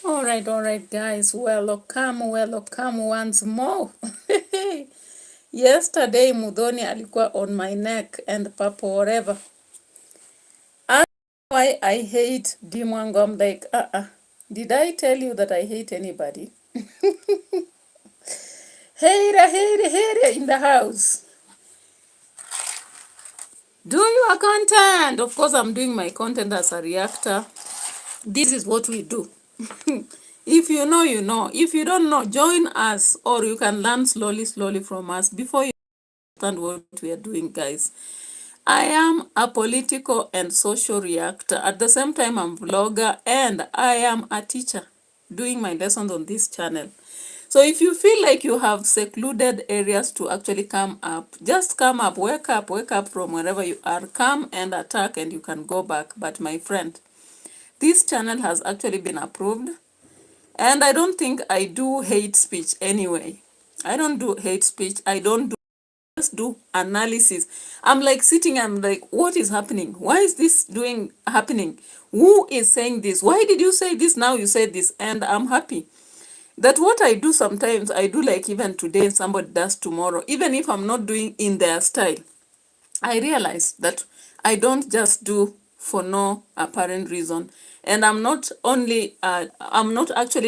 All right, guys. Welcome once more. Yesterday, Mudhoni alikuwa on my neck and Papa whatever. And why I hate Dimwango, I'm like, did I tell you that I hate anybody? Hater in the house. Do your content. Of course, I'm doing my content as a reactor. This is what we do. If you know, you know. If you don't know, join us, or you can learn slowly from us before you understand what we are doing, guys. I am a political and social reactor. At the same time, I'm a vlogger and I am a teacher doing my lessons on this channel. So if you feel like you have secluded areas to actually come up, just come up, wake up from wherever you are, come and attack and you can go back. But my friend, this channel has actually been approved. And I don't think I do hate speech anyway. I don't do hate speech. I don't just do analysis. I'm like sitting, I'm like, what is happening? Why is this happening? Who is saying this? Why did you say this? Now you said this. And I'm happy that what I do sometimes, I do like even today and somebody does tomorrow. Even if I'm not doing in their style, I realize that I don't just do for no apparent reason. And I'm not actually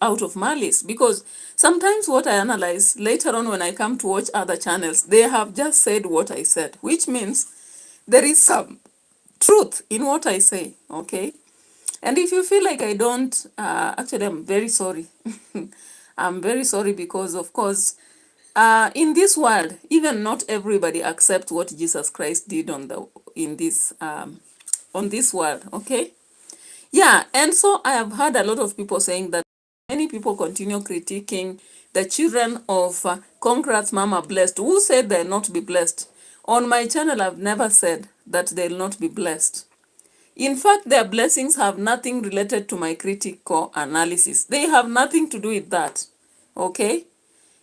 out of malice, because sometimes what I analyze later on when I come to watch other channels, they have just said what I said, which means there is some truth in what I say, okay? And if you feel like I don't, actually, I'm very sorry. I'm very sorry because, of course, in this world, even not everybody accepts what Jesus Christ did on this world, okay? Yeah, and so I have heard a lot of people saying that many people continue critiquing the children of Congrats Mama Blessed. Who said they'll not be blessed? On my channel, I've never said that they'll not be blessed. In fact, their blessings have nothing related to my critical analysis. They have nothing to do with that, okay?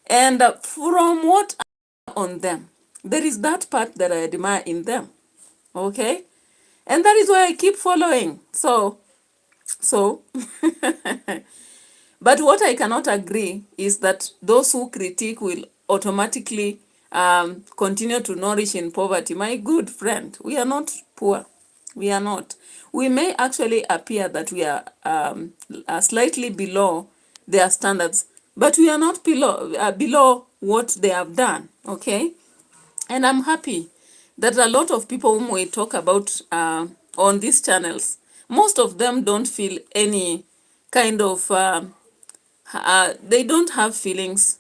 And from what I know on them, there is that part that I admire in them, okay? And that is why I keep following. So, but what I cannot agree is that those who critique will automatically continue to nourish in poverty. My good friend, we are not poor. We are not. We may actually appear that we are slightly below their standards, but we are not below what they have done, okay? And I'm happy that a lot of people whom we talk about on these channels, most of them don't feel any kind of, they don't have feelings,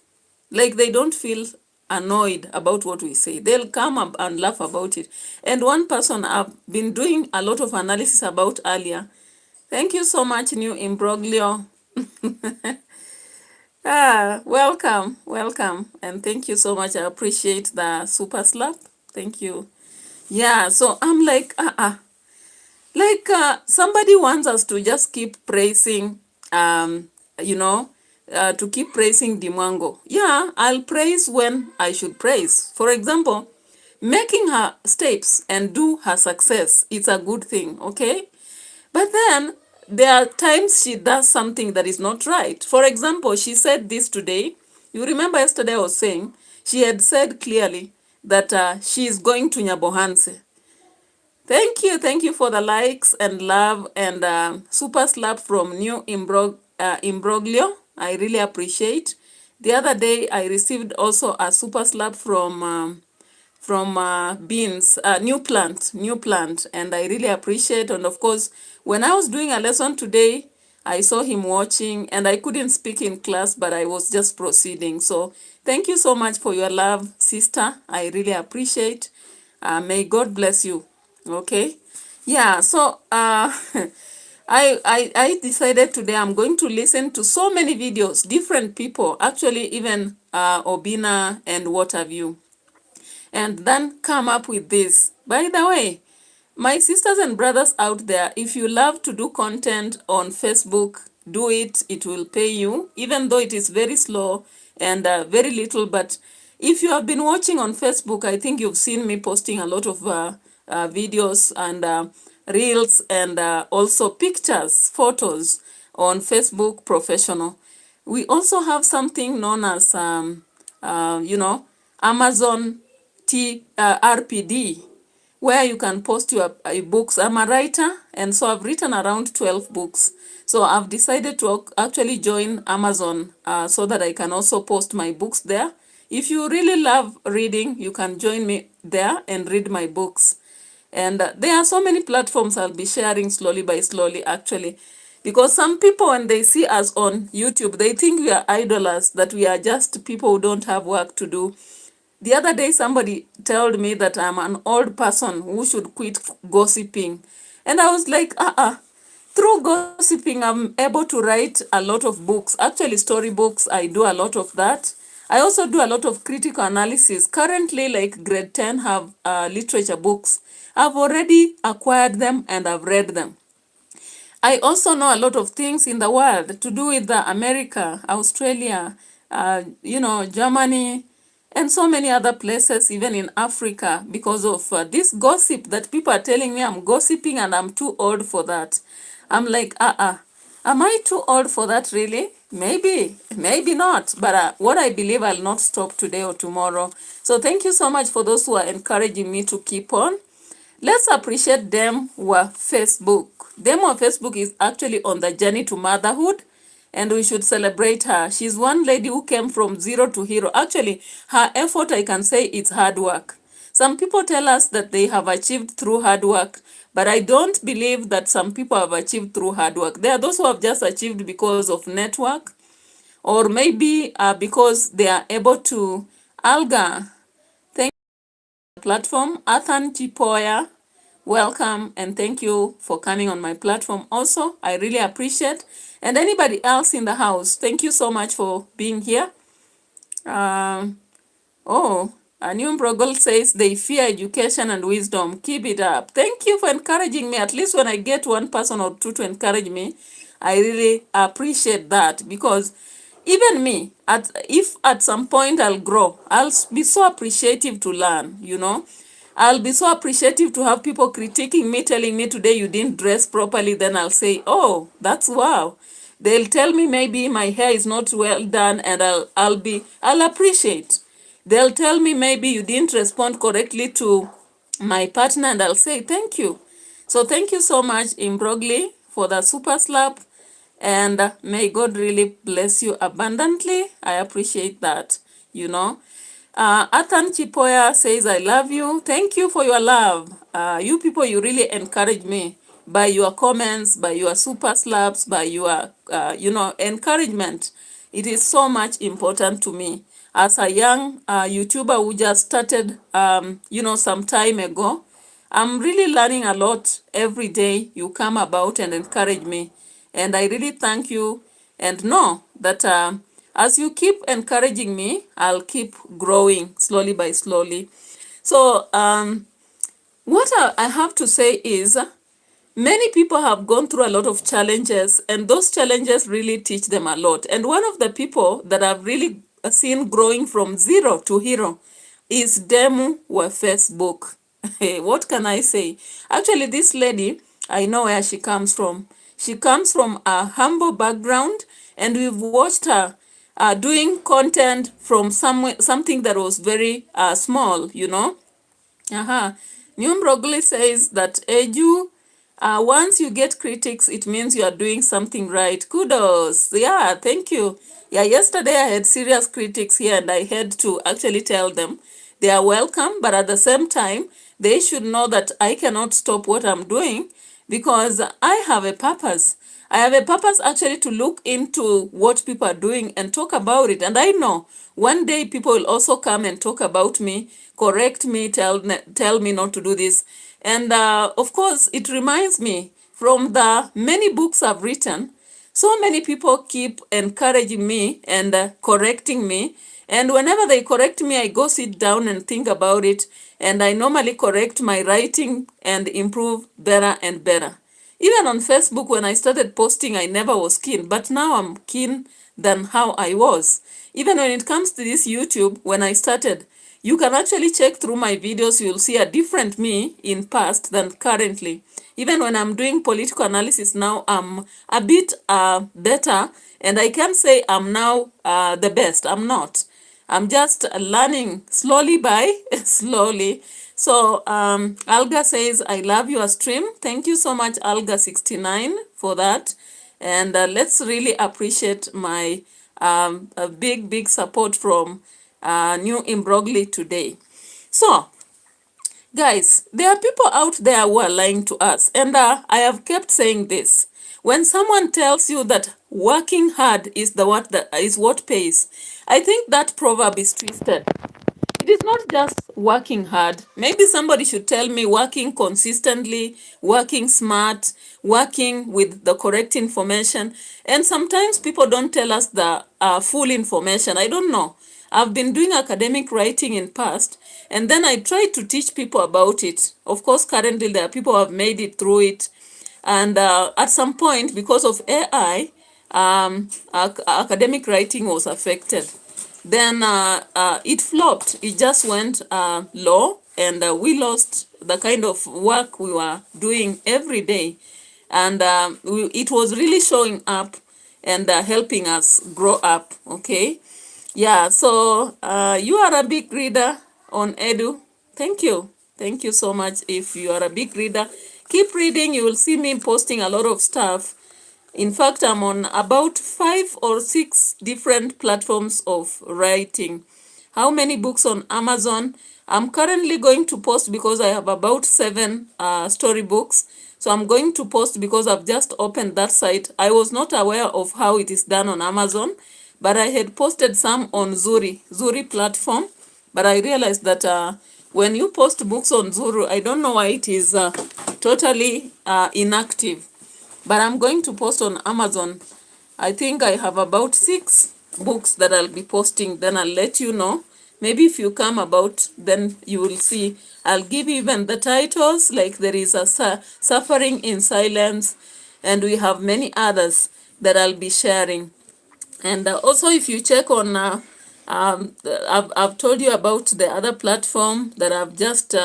like they don't feel annoyed about what we say. They'll come up and laugh about it. And one person I've been doing a lot of analysis about earlier, thank you so much, New Imbroglio. Welcome, and thank you so much. I appreciate the super slap. Thank you. Yeah, so I'm like, somebody wants us to just keep praising, to keep praising Dimwango. Yeah, I'll praise when I should praise. For example, making her steps and do her success, it's a good thing, okay? But then there are times she does something that is not right. For example, she said this today. You remember yesterday I was saying, she had said clearly that she is going to NYABOHANZE. Thank you for the likes and love and super slap from New Imbroglio. I really appreciate. The other day I received also a super slap from Beans, new plant, and I really appreciate. And of course, when I was doing a lesson today, I saw him watching and I couldn't speak in class, but I was just proceeding. So thank you so much for your love, sister. I really appreciate. May God bless you. Okay. Yeah. So I decided today I'm going to listen to so many videos, different people, actually even Obina and what have you, and then come up with this. By the way, my sisters and brothers out there, if you love to do content on Facebook, do it. It will pay you, even though it is very slow and very little. But if you have been watching on Facebook, I think you've seen me posting a lot of videos and reels and also pictures, photos on Facebook Professional. We also have something known as, Amazon RPD, where you can post your books. I'm a writer, and so I've written around 12 books. So I've decided to actually join Amazon so that I can also post my books there. If you really love reading, you can join me there and read my books. And there are so many platforms I'll be sharing slowly by slowly, actually. Because some people, when they see us on YouTube, they think we are idlers, that we are just people who don't have work to do. The other day, somebody told me that I'm an old person who should quit gossiping. And I was like, through gossiping, I'm able to write a lot of books. Actually, storybooks, I do a lot of that. I also do a lot of critical analysis. Currently, like grade 10 have literature books. I've already acquired them and I've read them. I also know a lot of things in the world to do with America, Australia, Germany, and so many other places, even in Africa, because of this gossip that people are telling me I'm gossiping and I'm too old for that. I'm like, am I too old for that really? Maybe, maybe not. But what I believe, I'll not stop today or tomorrow. So thank you so much for those who are encouraging me to keep on. Let's appreciate DEM wa Facebook. DEM wa Facebook is actually on the journey to motherhood, and we should celebrate her. She's one lady who came from zero to hero. Actually, her effort, I can say, it's hard work. Some people tell us that they have achieved through hard work, but I don't believe that some people have achieved through hard work. There are those who have just achieved because of network, or maybe because they are able to. Alga, thank you for the platform. Athan Chipoya, welcome, and thank you for coming on my platform also. I really appreciate. And anybody else in the house, thank you so much for being here. Anyumbrogol says they fear education and wisdom. Keep it up. Thank you for encouraging me. At least when I get one person or two to encourage me, I really appreciate that, because even me, if at some point I'll grow, I'll be so appreciative to learn. I'll be so appreciative to have people critiquing me, telling me today you didn't dress properly. Then I'll say, oh, that's wow. They'll tell me maybe my hair is not well done, and I'll appreciate. They'll tell me maybe you didn't respond correctly to my partner, and I'll say thank you. So thank you so much, Imbrogli, for the super slap, and may God really bless you abundantly. I appreciate that. Athan Chipoya says, I love you. Thank you for your love. You people, you really encourage me by your comments, by your super slaps, by your, encouragement. It is so much important to me. As a young YouTuber who just started, some time ago, I'm really learning a lot every day. You come about and encourage me. And I really thank you, and know that as you keep encouraging me, I'll keep growing slowly by slowly. So what I have to say is, many people have gone through a lot of challenges, and those challenges really teach them a lot. And one of the people that I've really seen growing from zero to hero is DEM wa Facebook. What can I say? Actually, this lady, I know where she comes from. She comes from a humble background, and we've watched her doing content from something that was very small. Nyumbrogli says that Eju, once you get critics, it means you are doing something right. Kudos. Yeah, thank you. Yeah, yesterday I had serious critics here, and I had to actually tell them they are welcome, but at the same time, they should know that I cannot stop what I'm doing, because I have a purpose. I have a purpose actually to look into what people are doing and talk about it. And I know one day people will also come and talk about me, correct me, tell me not to do this. And of course, it reminds me from the many books I've written. So many people keep encouraging me and correcting me. And whenever they correct me, I go sit down and think about it. And I normally correct my writing and improve better and better. Even on Facebook, when I started posting, I never was keen. But now I'm keen than how I was. Even when it comes to this YouTube, when I started, You can actually check through my videos. You'll see a different me in past than currently. Even when I'm doing political analysis now, I'm a bit better, and I can say I'm now the best. I'm not. I'm just learning slowly by slowly. So Alga says, I love your stream. Thank you so much, Alga69, for that. And let's really appreciate my a big support from New Imbrogli today. So, guys, there are people out there who are lying to us. And I have kept saying this. When someone tells you that working hard is what pays, I think that proverb is twisted. It is not just working hard. Maybe somebody should tell me working consistently, working smart, working with the correct information. And sometimes people don't tell us the full information. I don't know. I've been doing academic writing in past, and then I try to teach people about it. Of course, currently there are people who have made it through it. And at some point, because of AI, academic writing was affected. Then it flopped. It just went low, and we lost the kind of work we were doing every day. And it was really showing up and helping us grow up, okay? Yeah, so you are a big reader on Edu. Thank you. Thank you so much. If you are a big reader, keep reading. You will see me posting a lot of stuff. In fact, I'm on about 5 or 6 different platforms of writing. How many books on Amazon? I'm currently going to post because I have about 7 storybooks. So I'm going to post because I've just opened that site. I was not aware of how it is done on Amazon, but I had posted some on Zuri platform. But I realized that when you post books on Zuru, I don't know why it is totally inactive. But I'm going to post on Amazon. I think I have about 6 books that I'll be posting. Then I'll let you know. Maybe if you come about, then you will see. I'll give you even the titles, like there is a Suffering in Silence, and we have many others that I'll be sharing. And also, if you check on, I've told you about the other platform that I've just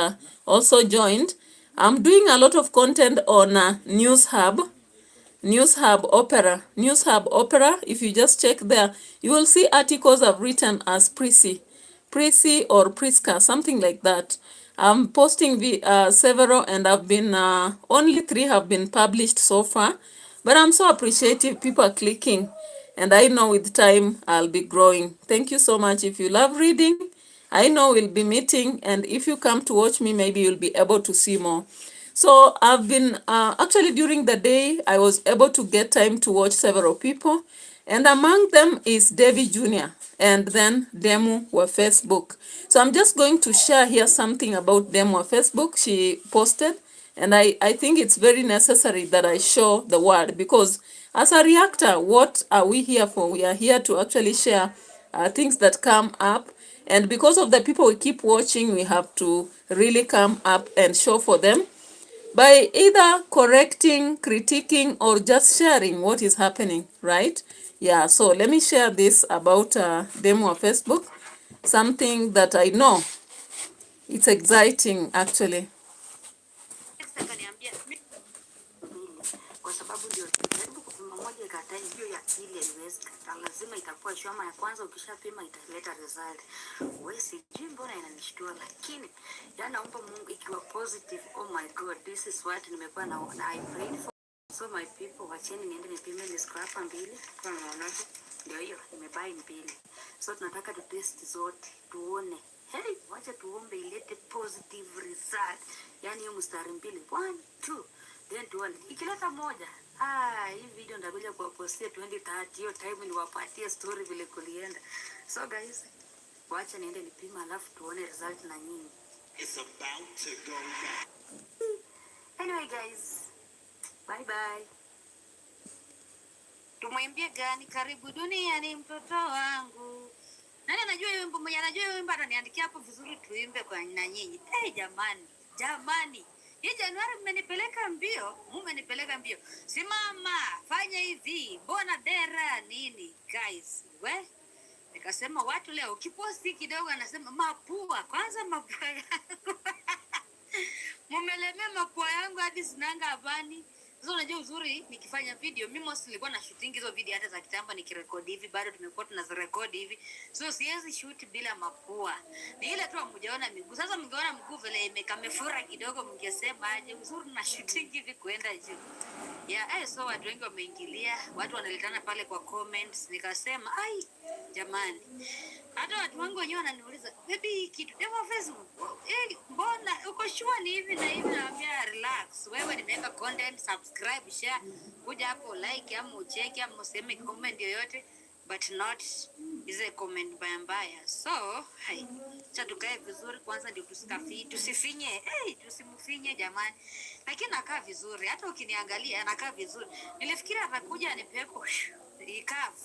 also joined. I'm doing a lot of content on News Hub Opera. News Hub Opera, if you just check there, you will see articles I've written as Prissy or Priska, something like that. I'm posting several, and I've been, only 3 have been published so far. But I'm so appreciative. People are clicking. And I know with time I'll be growing. Thank you so much. If you love reading, I know we'll be meeting. And if you come to watch me, maybe you'll be able to see more. So I've been, actually during the day, I was able to get time to watch several people. And among them is DAVY JNr, and then DEM wa Facebook. So I'm just going to share here something about DEM wa Facebook she posted. And I think it's very necessary that I show the world, because as a reactor, what are we here for? We are here to actually share things that come up. And because of the people we keep watching, we have to really come up and show for them by either correcting, critiquing, or just sharing what is happening, right? Yeah, so let me share this about demo of Facebook, something that I know it's exciting actually. Lazima itakuwa shoma ya kwanza, ukishapima italeta result. Wewe sijui mbona inanishtua, lakini naomba Mungu ikiwa positive. Oh my god, this is what nimekuwa na I prayed for. So my people, wacheni niende nipime ni scrap mbili kwa mwanangu. Ndio hiyo nimebuy mbili. So tunataka tu test zote tuone. Hey, wacha tuombe ilete positive result. Hiyo mstari mbili 1 2 then tuone. Ikileta moja, hii video ndakuja kwa postia 2030, hiyo time niwapatie story vile kulienda. So guys, wacha niende nipima alafu tuone result na nyinyi. It's about to go down. Anyway guys, bye bye. Tumwimbie gani? Karibu duniani mtoto wangu. Nani anajua hiyo wimbo? Mmoja anajua hiyo wimbo, ataniandikia hapo vizuri tuimbe kwa na nyinyi. Jamani. Hii Januari mmenipeleka mbio. Simama, fanya hivi. Mbona dera nini? Guys, Nikasema watu leo ukiposti kidogo anasema mapua, kwanza mapua yangu. Mumelemea mapua yangu hadi sinanga habani. Sasa unajua uzuri nikifanya video, mimi mostly nilikuwa na shooting hizo video hata za kitamba nikirekodi hivi, bado tumekuwa tunazirekodi hivi. So siwezi shoot bila mapua. Ni ile tu mmojaona miguu. Sasa mngeona mguu vile imekamefura kidogo, mngesema aje uzuri na shooting hivi kuenda juu. So watu wengi wameingilia, watu wanaletana pale kwa comments, nikasema ai jamani. Hata watu wangu wenyewe wananiuliza, "Baby kitu demo Facebook, mbona uko sure ni hivi na hivi?" Naambia relax. Wewe nimeweka content, subscribe, share, kuja hapo like ama ucheke ama useme comment yoyote, but not ize comment mbaya. So, acha tukae vizuri kwanza ndio tusifinye, tusimfinye jamani. Lakini nakaa vizuri, hata ukiniangalia nakaa vizuri. Nilifikiri atakuja anipepo ikavu.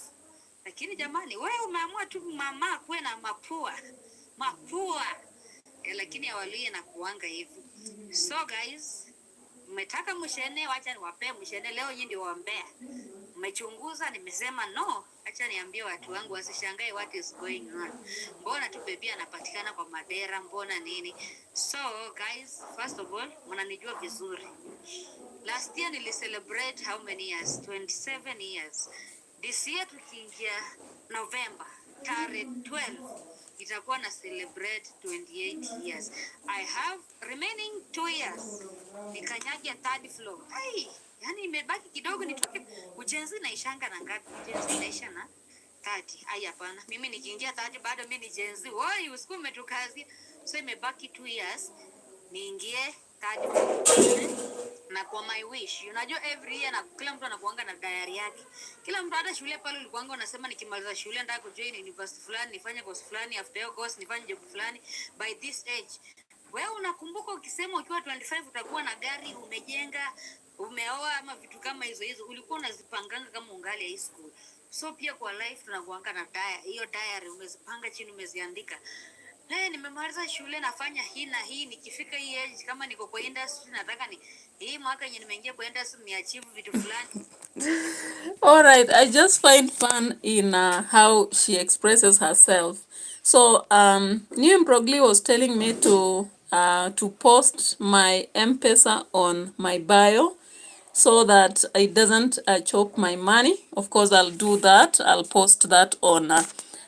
Lakini jamani, wewe umeamua tu mama kuwe na mapua. Lakini hawalie na kuanga hivi. So guys, mmetaka mshene, wacha niwape mshene leo, nyinyi ndio waombea. Mmechunguza, nimesema no, acha niambie watu wangu wasishangae what is going on. Mbona tu baby anapatikana kwa madera, mbona nini? So guys, first of all, mnanijua vizuri. Last year nili celebrate how many years? 27 years. This year tukiingia November, tarehe 12, itakuwa na celebrate 28 years. I have remaining 2 years. Nikanyage third floor. Yani imebaki kidogo nitoke. Ujenzi naishanga na ngapi? Ujenzi naisha na 30. Hapana. Mimi nikiingia 30 bado mimi ni jenzi. Woi, usiku umetukazi. So imebaki 2 years. Niingie third floor. Na kwa my wish, unajua every year na kila mtu anakuanga na diary yake. Kila mtu hata shule pale ulikuanga unasema nikimaliza shule nataka kujoin university fulani, nifanye course fulani, after your course nifanye job fulani by this age. Wewe unakumbuka ukisema ukiwa 25 utakuwa na gari, umejenga, umeoa ama vitu kama hizo ulikuwa unazipanganga kama ungali high school. So pia kwa life tunakuanga na diary. Hiyo diary umezipanga chini, umeziandika. Nimemaliza shule nafanya hii na hii, nikifika hii age kama niko kwa industry nataka ni hii mwaka yenye nimeingia kwa industry ni achieve vitu fulani. All right, I just find fun in how she expresses herself. So New Mprogli was telling me to post my M-Pesa on my bio so that it doesn't choke my money. Of course, I'll do that. I'll post that on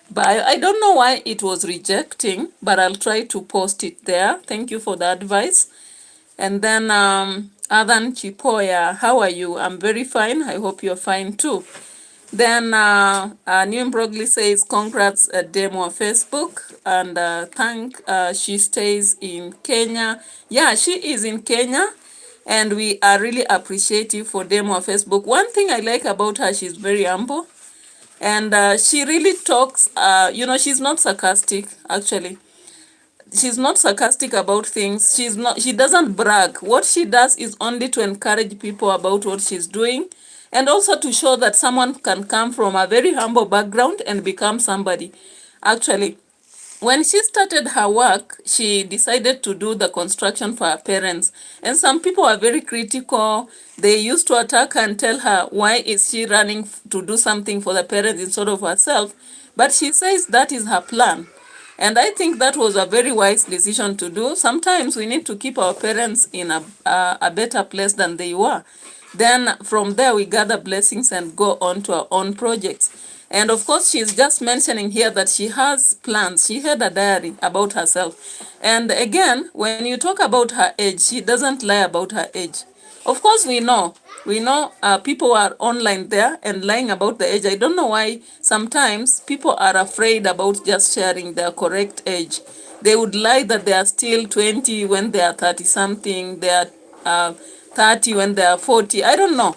bio. I don't know why it was rejecting, but I'll try to post it there. Thank you for the advice. And then Adhan Chipoya, how are you? I'm very fine. I hope you're fine too. Then New Brogli says, congrats Demo on Facebook, and she stays in Kenya. Yeah, she is in Kenya, and we are really appreciative for Demo on Facebook. One thing I like about her, she's very humble, and she really talks, she's not sarcastic, actually. She's not sarcastic about things. She doesn't brag. What she does is only to encourage people about what she's doing, and also to show that someone can come from a very humble background and become somebody. Actually, when she started her work, she decided to do the construction for her parents. And some people are very critical. They used to attack her and tell her, why is she running to do something for the parents instead of herself? But she says that is her plan. And I think that was a very wise decision to do. Sometimes we need to keep our parents in a better place than they were. Then from there we gather blessings and go on to our own projects. And of course, she's just mentioning here that she has plans. She had a diary about herself. And again, when you talk about her age, she doesn't lie about her age. Of course, we know people are online there and lying about the age. I don't know why sometimes people are afraid about just sharing their correct age. They would lie that they are still 20 when they are 30-something. They are 30 when they are 40. I don't know.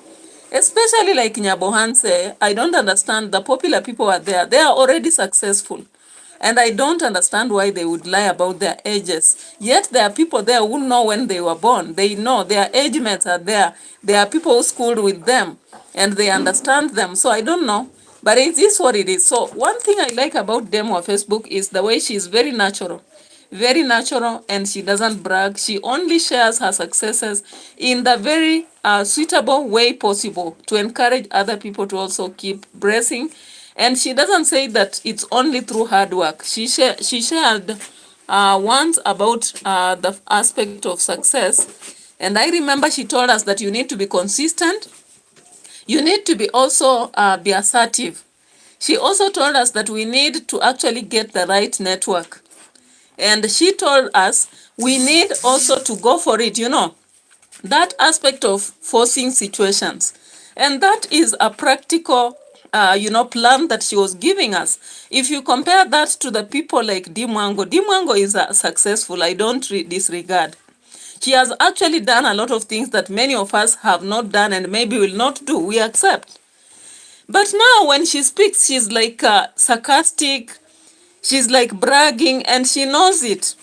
Especially like NYABOHANZE, I don't understand. The popular people are there. They are already successful. And I don't understand why they would lie about their ages. Yet there are people there who know when they were born. They know their age mates are there. There are people who schooled with them and they understand them. So I don't know. But it is what it is. So one thing I like about Demo on Facebook is the way she is very natural. Very natural, and she doesn't brag. She only shares her successes in the very suitable way possible to encourage other people to also keep blessing And she doesn't say that it's only through hard work. She shared once about the aspect of success. And I remember she told us that you need to be consistent. You need to be also be assertive. She also told us that we need to actually get the right network. And she told us we need also to go for it, you know, that aspect of forcing situations. And that is a practical, plan that she was giving us. If you compare that to the people like Dimwango is successful. I don't disregard. She has actually done a lot of things that many of us have not done and maybe will not do. We accept. But now when she speaks, she's like sarcastic. She's like bragging, and she knows it.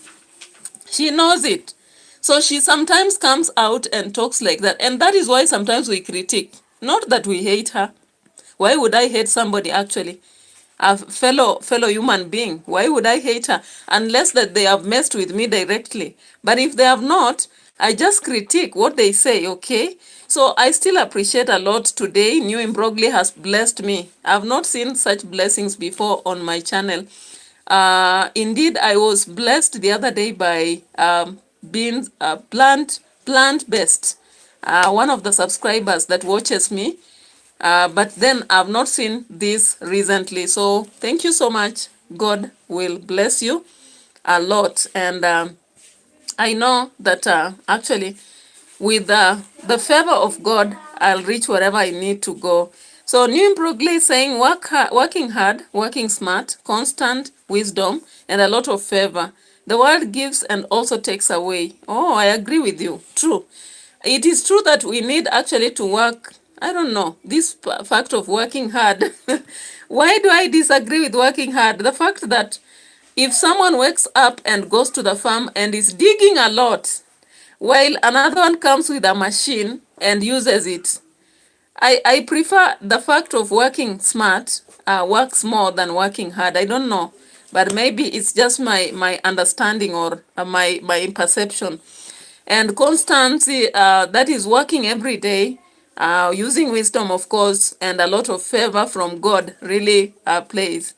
She knows it. So she sometimes comes out and talks like that. And that is why sometimes we critique. Not that we hate her. Why would I hate somebody actually? A fellow human being. Why would I hate her? Unless that they have messed with me directly. But if they have not, I just critique what they say, okay? So I still appreciate a lot today. New Imbrogli has blessed me. I've not seen such blessings before on my channel. Indeed, I was blessed the other day by being plant-based. One of the subscribers that watches me. But then I've not seen this recently. So thank you so much. God will bless you a lot. And I know that actually with the favor of God, I'll reach wherever I need to go. So New Imbrogli is saying working hard, working smart, constant wisdom, and a lot of favor. The world gives and also takes away. Oh, I agree with you. True. It is true that we need actually to work. I don't know, this fact of working hard. Why do I disagree with working hard? The fact that if someone wakes up and goes to the farm and is digging a lot, while another one comes with a machine and uses it, I prefer the fact of working smart works more than working hard. I don't know, but maybe it's just my understanding or my perception. And constancy, that is working every day, using wisdom, of course, and a lot of favor from God really plays.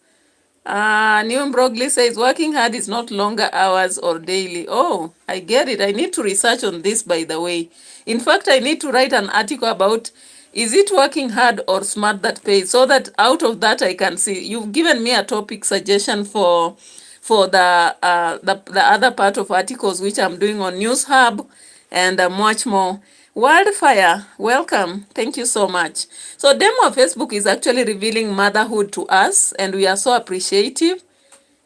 New Brogli says working hard is not longer hours or daily. Oh, I get it. I need to research on this, by the way. In fact, I need to write an article about is it working hard or smart that pays, so that out of that I can see. You've given me a topic suggestion for the other part of articles which I'm doing on News Hub and much more. Wildfire, welcome. Thank you so much. So Demo Facebook is actually revealing motherhood to us, and we are so appreciative.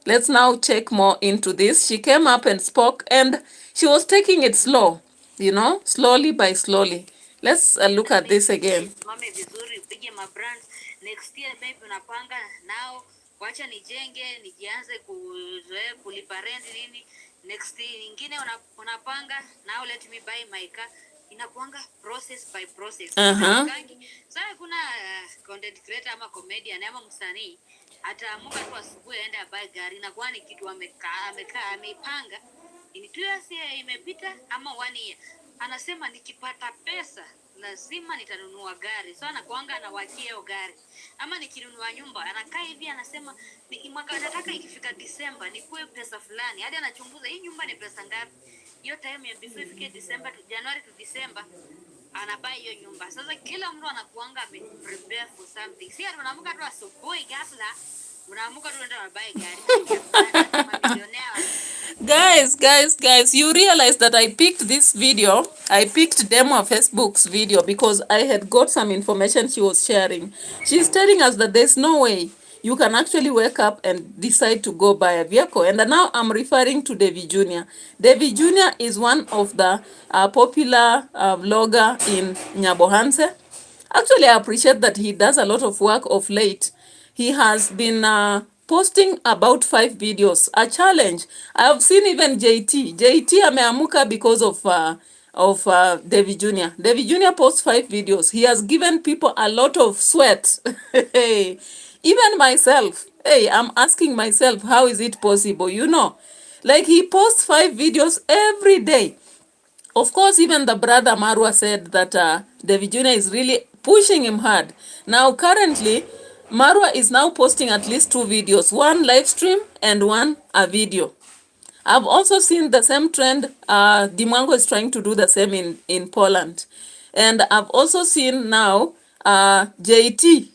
Let's now check more into this. She came up and spoke, and she was taking it slow, slowly by slowly. Let's look at this again. Next year maybe unapanga nao wacha nijenge nijianze kuzoea kulipa rent nini. Next nyingine unapanga now let me buy my car. Inakuanga process by process. Sasa kuna content creator ama comedian ama msanii ataamuka tu asubuhi aende abuy gari, na kwani kitu amekaa ameipanga in 2 years imepita ama 1 year, anasema nikipata pesa lazima nitanunua gari. So anakuanga anawachia hiyo gari. Ama nikinunua nyumba anakaa hivi anasema mwaka nataka ikifika December nikuwe pesa fulani. Hadi anachunguza hii nyumba ni pesa ngapi. Hiyo time ya before ifike December to January to December anabai hiyo nyumba. Sasa kila mtu anakuanga prepare for something. Si ati unaamka tu asubuhi ghafla unaamka tu unaenda unabai gari. Guys, you realize that I picked this video. I picked Demo Facebook's video because I had got some information she was sharing. She's telling us that there's no way you can actually wake up and decide to go buy a vehicle. And now I'm referring to DAVY JNr. DAVY JNr is one of the popular vlogger in NYABOHANZE. Actually, I appreciate that he does a lot of work of late. He has been posting about 5 videos, a challenge. I have seen even JT ameamuka because of DAVY JNr. DAVY JNr posts 5 videos. He has given people a lot of sweat. Even myself, I'm asking myself, how is it possible? Like he posts 5 videos every day. Of course, even the brother Marwa said that DAVY JNr is really pushing him hard. Now, currently, Marwa is now posting at least 2 videos, one live stream and one a video. I've also seen the same trend. Dimango is trying to do the same in Poland. And I've also seen now JT.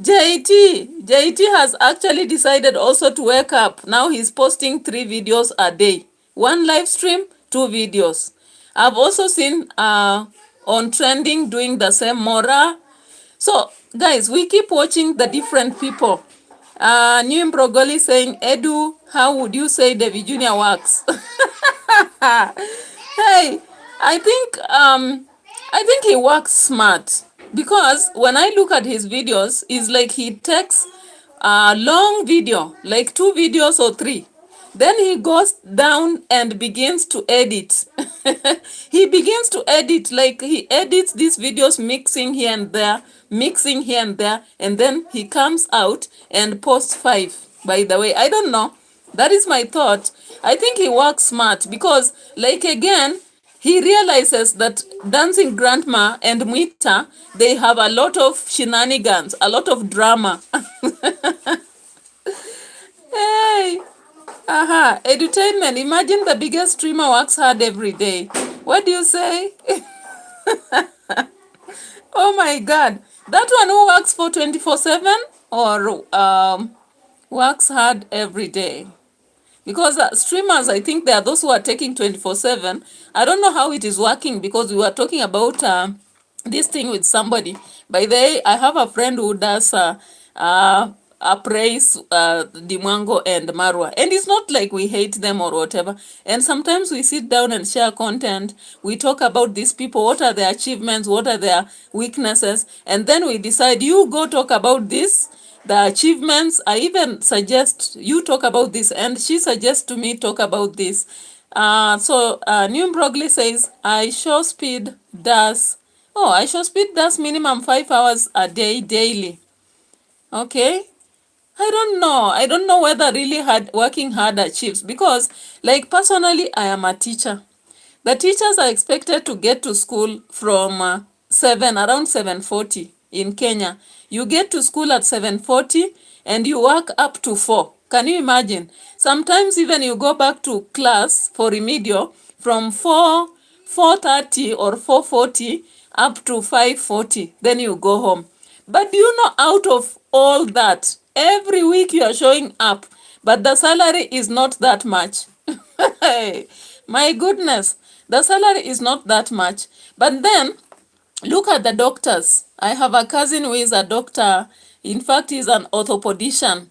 JT has actually decided also to wake up. Now he's posting 3 videos a day. One live stream, 2 videos. I've also seen on trending doing the same, Mora. So, guys, we keep watching the different people. New Brogoli saying, Edu, how would you say Davy Jr. works? Hey, I think he works smart, because when I look at his videos, it's like he takes a long video, like 2 videos or 3. Then he goes down and begins to edit. He begins to edit, like he edits these videos, mixing here and there, and then he comes out and posts 5. By the way, I don't know. That is my thought. I think he works smart because, like, again, he realizes that Dancing Grandma and Mwita, they have a lot of shenanigans, a lot of drama. Hey, edutainment. Imagine the biggest streamer works hard every day. What do you say? Oh my God. That one who works for 24/7 or works hard every day? Because streamers, I think there are those who are taking 24/7. I don't know how it is working, because we were talking about this thing with somebody. By the way, I have a friend who does praise Dimango and Marwa. And it's not like we hate them or whatever. And sometimes we sit down and share content. We talk about these people, what are their achievements, what are their weaknesses. And then we decide, you go talk about this, the achievements. I even suggest you talk about this, and she suggests to me talk about this. New Brogli says, I show speed does minimum 5 hours a day daily. Okay. I don't know whether really working hard achieves, because, like, personally, I am a teacher. The teachers are expected to get to school from around 7:40 in Kenya. You get to school at 7:40 and you work up to 4. Can you imagine? Sometimes even you go back to class for remedial from 4:30 or 4:40 up to 5:40. Then you go home. But do you know, out of all that, every week you are showing up, but the salary is not that much. My goodness, the salary is not that much. But then, look at the doctors. I have a cousin who is a doctor. In fact, he's an orthopedician.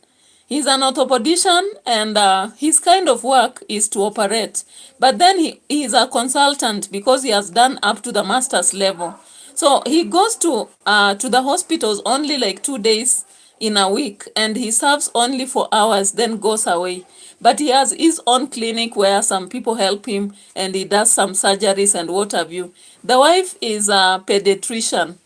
He's an orthopedician, and his kind of work is to operate. But then he is a consultant, because he has done up to the master's level. So he goes to the hospitals only like 2 days in a week, and he serves only for hours, then goes away. But he has his own clinic where some people help him, and he does some surgeries and what have you. The wife is a pediatrician.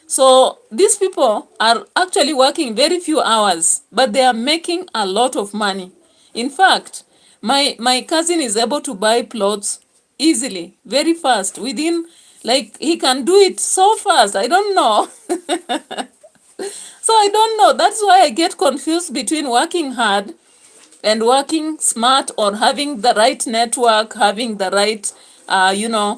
So these people are actually working very few hours, but they are making a lot of money. In fact, my cousin is able to buy plots easily, very fast, within, like, he can do it so fast. I don't know. So I don't know. That's why I get confused between working hard and working smart, or having the right network, having the right,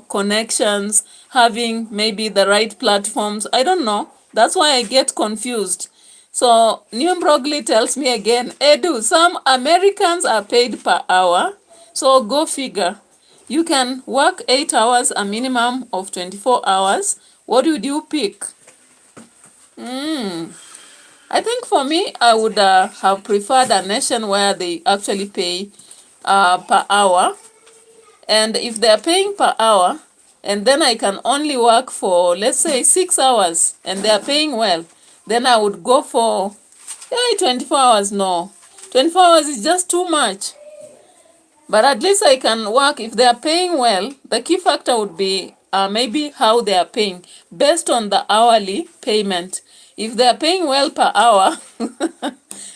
connections, having maybe the right platforms. I don't know. That's why I get confused. So New Brogli tells me again, Edu, some Americans are paid per hour. So go figure. You can work 8 hours, a minimum of 24 hours. What would you pick? I think for me, I would have preferred a nation where they actually pay per hour. And if they're paying per hour, and then I can only work for, let's say, 6 hours, and they're paying well, then I would go for 24 hours. No, 24 hours is just too much. But at least I can work. If they are paying well, the key factor would be maybe how they are paying, based on the hourly payment. If they are paying well per hour,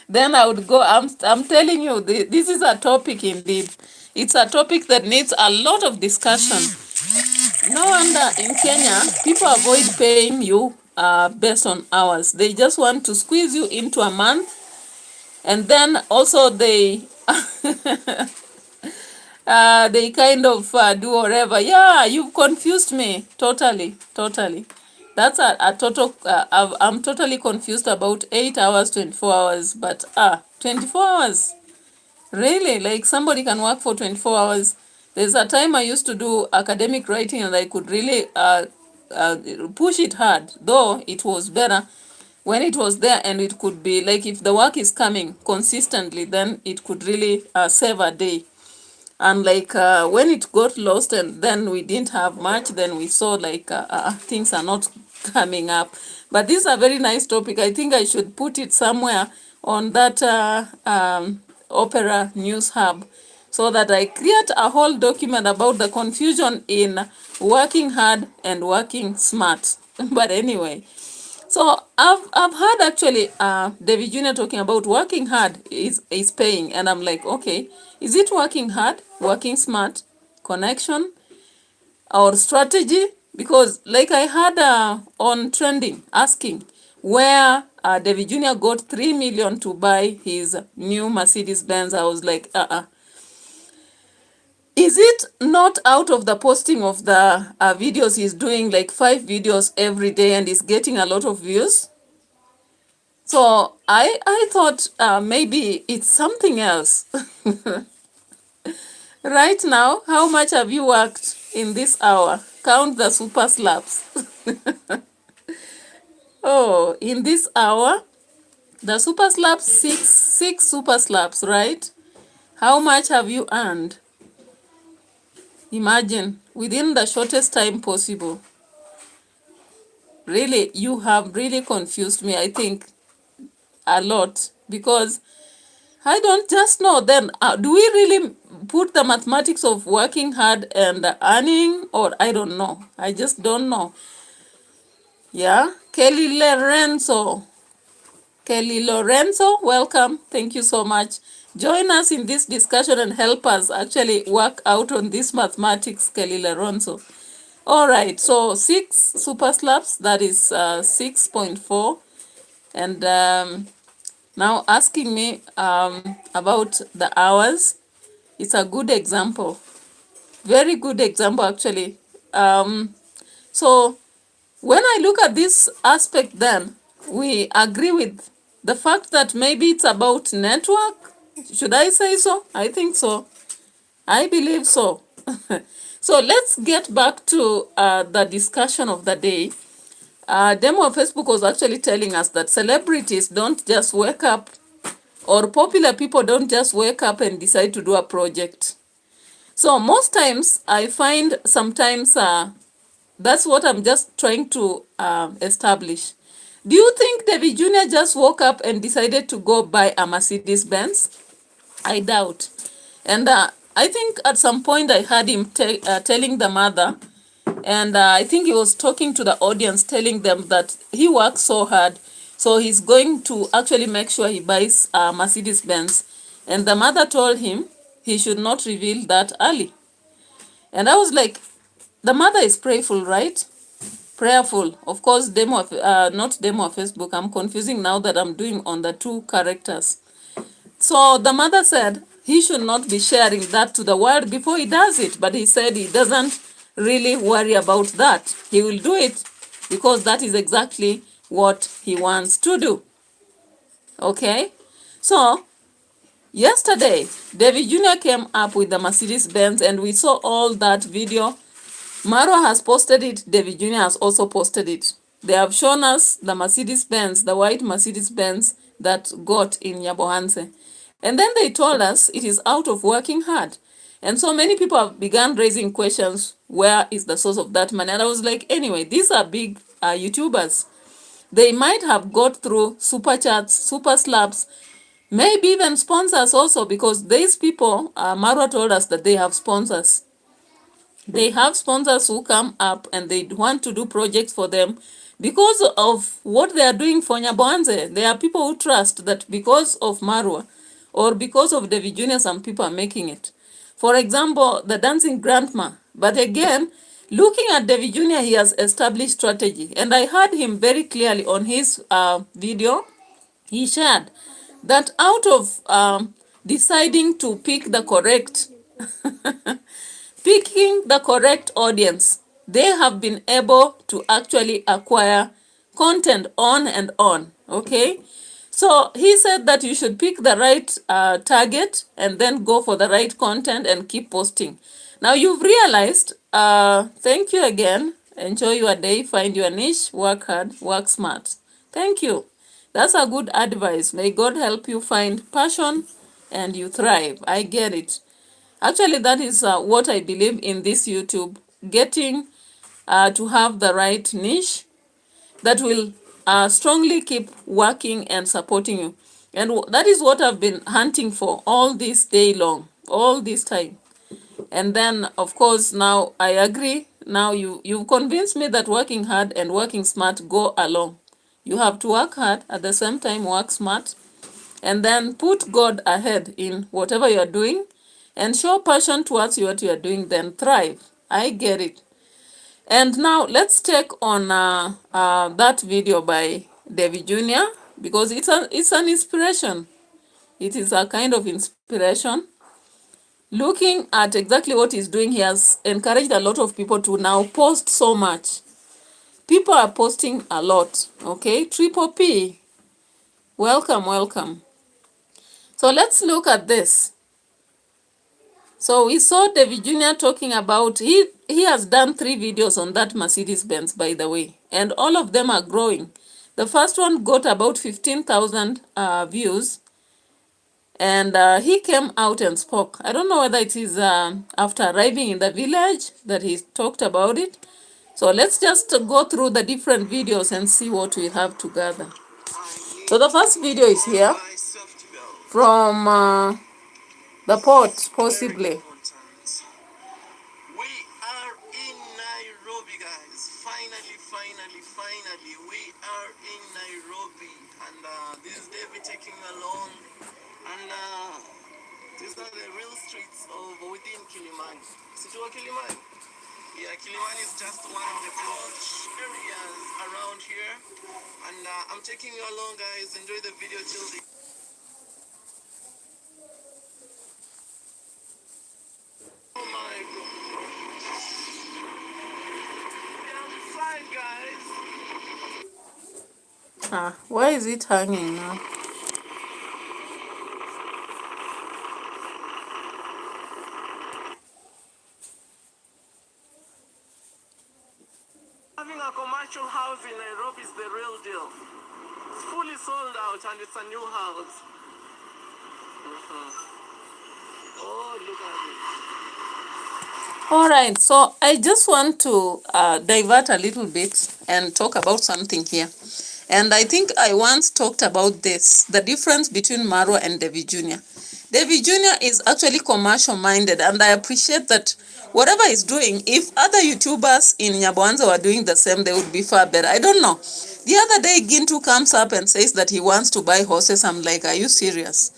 then I would go. I'm telling you, this is a topic indeed. It's a topic that needs a lot of discussion. No wonder in Kenya, people avoid paying you based on hours. They just want to squeeze you into a month, and then also they kind of do whatever. Yeah, you've confused me totally, totally. That's a total. I'm totally confused about 8 hours, 24 hours, but 24 hours. Really? Like somebody can work for 24 hours? There's a time I used to do academic writing and I could really uh, push it hard, though it was better when it was there, and it could be like if the work is coming consistently, then it could really save a day. And like when it got lost and then we didn't have much, then we saw like things are not coming up. But this is a very nice topic. I think I should put it somewhere on that Opera News Hub, so that I create a whole document about the confusion in working hard and working smart. But anyway, so I've heard actually David Jr. talking about working hard is paying, and I'm like, okay, is it working hard, working smart, connection, or strategy? Because like I had on trending asking where David Jr. got 3 million to buy his new Mercedes Benz. I was like, is it not out of the posting of the videos he's doing, like 5 videos every day, and is getting a lot of views? So I thought maybe it's something else. Right now, how much have you worked in this hour? Count the super slaps. Oh, in this hour, the super slaps, six super slaps, right? How much have you earned? Imagine, within the shortest time possible. Really, you have really confused me, I think, a lot, because I don't just know then, do we really put the mathematics of working hard and earning, or I don't know. I just don't know. Yeah, Kelly Lorenzo, welcome. Thank you so much. Join us in this discussion and help us actually work out on this mathematics, Kelly Lorenzo. All right, so 6 super slaps, that is 6.4. And now asking me about the hours, it's a good example. Very good example, actually. So when I look at this aspect, then we agree with the fact that maybe it's about network. Should I say so? I think so. I believe so. So let's get back to the discussion of the day. Demo of Facebook was actually telling us that celebrities don't just wake up, or popular people don't just wake up and decide to do a project. So most times I find sometimes that's what I'm just trying to establish. Do you think David Jr. just woke up and decided to go buy a Mercedes Benz? I doubt. And I think at some point I heard him telling the mother, and I think he was talking to the audience, telling them that he works so hard, so he's going to actually make sure he buys a Mercedes Benz. And the mother told him he should not reveal that early. And I was like, the mother is prayerful, right? Prayerful. Of course, not demo of Facebook. I'm confusing now that I'm doing on the two characters. So the mother said he should not be sharing that to the world before he does it. But he said he doesn't really worry about that. He will do it because that is exactly what he wants to do. Okay? So yesterday, David Jr. came up with the Mercedes Benz, and we saw all that video. Marwa has posted it. David Jr. has also posted it. They have shown us the Mercedes Benz, the white Mercedes Benz that got in NYABOHANZE. And then they told us it is out of working hard. And so many people have begun raising questions, where is the source of that money? And I was like, anyway, these are big YouTubers. They might have got through super chats, super slaps, maybe even sponsors also, because these people, Marwa told us that they have sponsors. They have sponsors who come up and they want to do projects for them because of what they are doing for NYABOHANZE. There are people who trust that because of Marwa or because of David Jr., some people are making it. For example, the dancing grandma. But again, Looking at Davy Jr., he has established strategy, and I heard him very clearly on his video. He shared that out of deciding to pick the correct picking the correct audience, they have been able to actually acquire content on and on. Okay, so he said that you should pick the right target and then go for the right content and keep posting. Now you've realized, thank you again. Enjoy your day, find your niche, work hard, work smart. Thank you. That's a good advice. May God help you find passion and you thrive. I get it. Actually, that is what I believe in this YouTube, getting to have the right niche that will strongly keep working and supporting you. And that is what I've been hunting for all this day long, all this time. And then, of course, now I agree. Now you've convinced me that working hard and working smart go along. You have to work hard, at the same time work smart, and then put God ahead in whatever you're doing and show passion towards what you're doing, then thrive. I get it. And now let's take on that video by Davy Jr. because it's an inspiration. It is a kind of inspiration. Looking at exactly what he's doing, he has encouraged a lot of people to now post so much. People are posting a lot, okay? Triple P, welcome, welcome. So let's look at this. So we saw Davy Jr. talking about, he has done 3 videos on that Mercedes Benz, by the way, and all of them are growing. The first one got about 15,000 views, and he came out and spoke. I don't know whether it is after arriving in the village that he talked about it. So let's just go through the different videos and see what we have together. So the first video is here from the port, possibly. We are in Nairobi, guys. Finally, we are in Nairobi. And this is David taking me along. And these are the real streets of within Kilimani. Situa Kilimani? Yeah, Kilimani is just one of the posh areas around here. And I'm taking you along, guys. Enjoy the video till the... Oh my God. Ah, why is it hanging now? Having a commercial house in Nairobi is the real deal. It's fully sold out and it's a new house. Oh, look at it. All right, so I just want to divert a little bit and talk about something here. And I think I once talked about this, the difference between Marwa and Davy Jr. Davy Jr. is actually commercial minded, and I appreciate that whatever he's doing, if other YouTubers in NYABOHANZE were doing the same, they would be far better. I don't know. The other day, Gintu comes up and says that he wants to buy horses. I'm like, are you serious?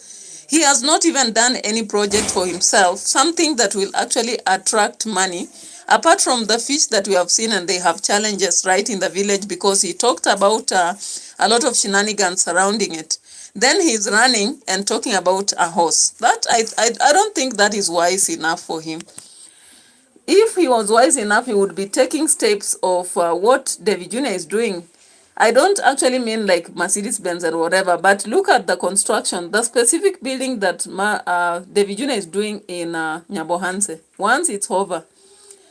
He has not even done any project for himself, something that will actually attract money, apart from the fish that we have seen, and they have challenges right in the village because he talked about a lot of shenanigans surrounding it. Then he's running and talking about a horse. That I don't think that is wise enough for him. If he was wise enough, he would be taking steps of what Davy Jr. is doing. I don't actually mean like Mercedes Benz and whatever, but look at the construction, the specific building that Davy Jr. is doing in NYABOHANZE. Once it's over,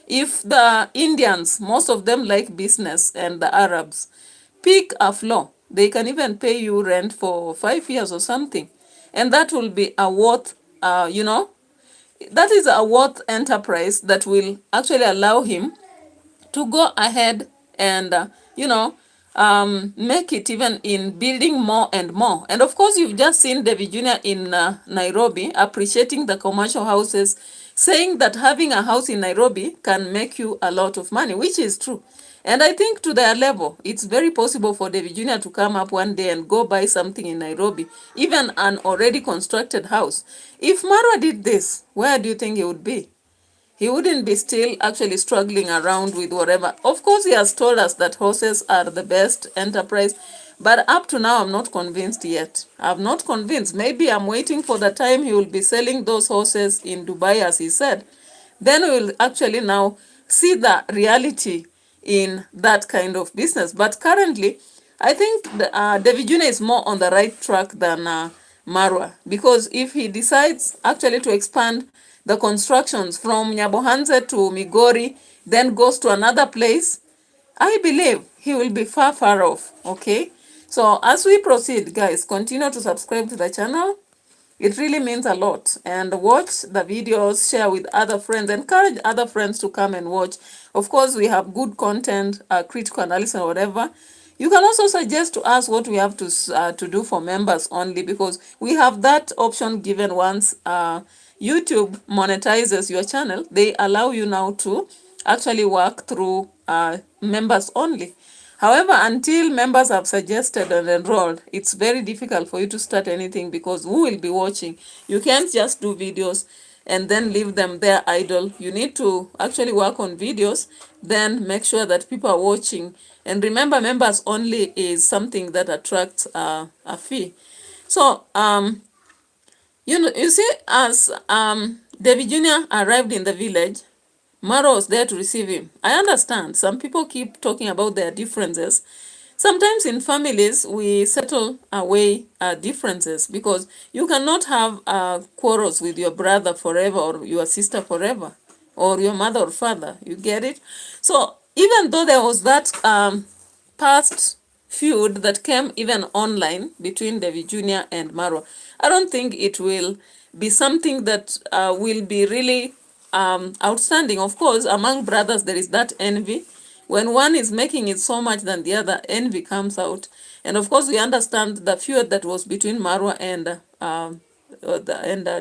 if the Indians, most of them like business, and the Arabs, pick a floor, they can even pay you rent for 5 years or something. And that will be a worth, that is a worth enterprise that will actually allow him to go ahead and, make it even in building more and more. And of course, you've just seen Davy Jr. in Nairobi appreciating the commercial houses, saying that having a house in Nairobi can make you a lot of money, which is true. And I think to their level, it's very possible for Davy Jr. to come up one day and go buy something in Nairobi, even an already constructed house. If Marwa did this, where do you think he would be? he wouldn't be still actually struggling around with whatever. Of course, he has told us that horses are the best enterprise, but up to now, I'm not convinced yet. I'm not convinced. Maybe I'm waiting for the time he will be selling those horses in Dubai, as he said. Then we'll actually now see the reality in that kind of business. But currently, I think David Jr. is more on the right track than Marwa, because if he decides actually to expand the constructions from NYABOHANZE to Migori, then goes to another place, I believe he will be far, far off, okay? So as we proceed, guys, continue to subscribe to the channel. It really means a lot. And watch the videos, share with other friends, encourage other friends to come and watch. Of course, we have good content, critical analysis or whatever. You can also suggest to us what we have to do for members only, because we have that option given once YouTube monetizes your channel. They allow you now to actually work through members only. However, until members have suggested and enrolled, it's very difficult for you to start anything, because who will be watching? You can't just do videos and then leave them there idle. You need to actually work on videos, then make sure that people are watching. And remember, members only is something that attracts a fee. So, you see, as David Jr. arrived in the village, Maro was there to receive him. I understand. Some people keep talking about their differences. Sometimes in families, we settle away differences, because you cannot have quarrels with your brother forever, or your sister forever, or your mother or father. You get it? So even though there was that past feud that came even online between David Jr. and Marwa, I don't think it will be something that will be really outstanding. Of course, among brothers, there is that envy. When one is making it so much than the other, envy comes out. And of course, we understand the feud that was between Marwa and